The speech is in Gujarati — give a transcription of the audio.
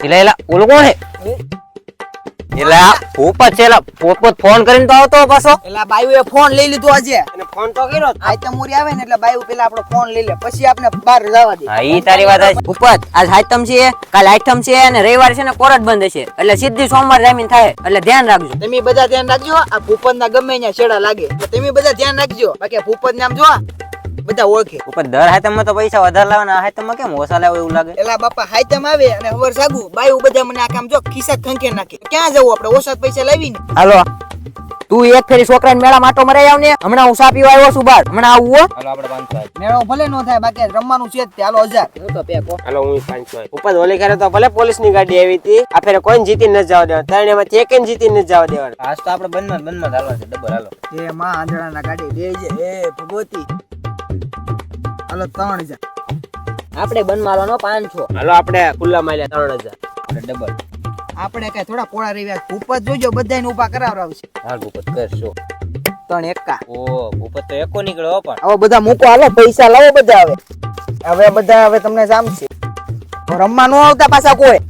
એલા ઓલો કોણ હે? એલા ભૂપત છે, એલા પોત ફોન કરીને તો આવતો પાછો. એટલે બાયુએ ફોન લઈ લીધો આજે. અને ફોન તો કર્યો. આઈટમ મોરી આવે ને એટલે બાયુ પેલા આપણો ફોન લઈ લે, પછી આપણે બહાર જવા દે. હા ઈ તારી વાત છે. ભૂપત આજ આઈટમ છે, કાલ આઈટમ છે અને રવિવાર છે ને કોર્ટ બંધ છે, એટલે સીધી સોમવાર જામીન થાય, એટલે ધ્યાન રાખજો. તમે બધા ધ્યાન રાખજો. આ ભૂપતના ગમે ત્યાં છેડા લાગે એટલે તમે બધા ધ્યાન રાખજો. બાકી ભૂપત નામ જો બધા ઓળખે. ઉપર દર હાતમમાં તો પૈસા વધારે લાવવાના, આ હાતમમાં કેમ ઓછા લાવે એવું લાગે? એલા બાપા હાઈતમ આવે અને હવાર જાગું બાયુ બધા મને આ કામ જો ખિસ્સા ખંખે નાખે. ક્યાં જવું આપણે? ઓછા પૈસા લાવી ને. હાલો તું એક ફેરી છોકરાને મેળા માટો મરાઈ આવ ને, હમણાં હું સા પીવા આવ્યો છું બહાર, હમણાં આવું હો. હાલો આપણે 500. મેળો ભલે નો થાય, બાકી રમવાનું છે જ તે. હાલો 1000 હું તો પેકો. હાલો હું 500. ઉપર ઓલી કરે તો ભલે પોલીસ ની ગાડી આવી હતી, આ ફેરે કોઈ જીતી ન જવા દેવા, ત્રણ એમાંથી એક જીતી ન જવા દેવાનું. આજ તો આપણે બંધમાં હાલવા છે ડબલ. હાલો એ માં આંધળાના ગાડી દેજે એ ભગવતી. હાલો 3000 આપણે બંધ મારવાનો 500. હાલો આપણે ખુલ્લા માલ્યા 3000 ડબલ. આપણે કઈ થોડા પોળા રહ્યા. ભૂપત જોજો બધાને ઊભા કરાવરાવશે. હાલ ભૂપત કરશો. 3 એકા. ઓ ભૂપત તો એકો નીકળ્યો પણ. હવે બધા મૂકો, હાલો પૈસા લાવો બધા. હવે બધા હવે તમને જામશે. રમવા ન આવતા પાછા કોઈ.